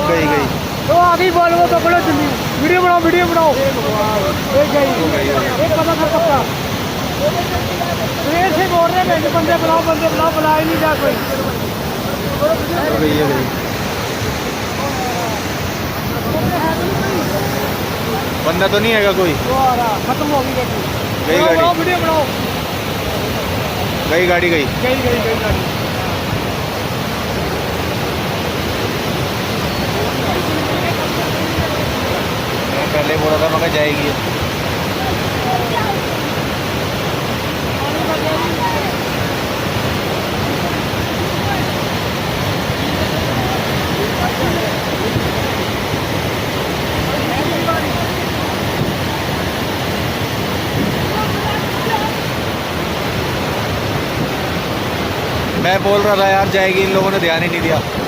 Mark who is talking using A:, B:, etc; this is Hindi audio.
A: गई गई
B: तो आ गई बोल वो पकड़ो जल्दी वीडियो बनाओ एक गई एक पता था पक्का ट्रेन से बोल रहे हैं बंदे बुलाओ बुला ही नहीं जा कोई
A: गई है गई बंदा तो नहीं हैगा कोई
B: खत्म हो गई
A: गई गाड़ी
B: वीडियो बनाओ
A: गई गाड़ी गई
B: गाड़ी
A: मैं पहले बोला था मगर जाएगी मैं बोल रहा था यार जाएगी इन लोगों ने ध्यान ही नहीं दिया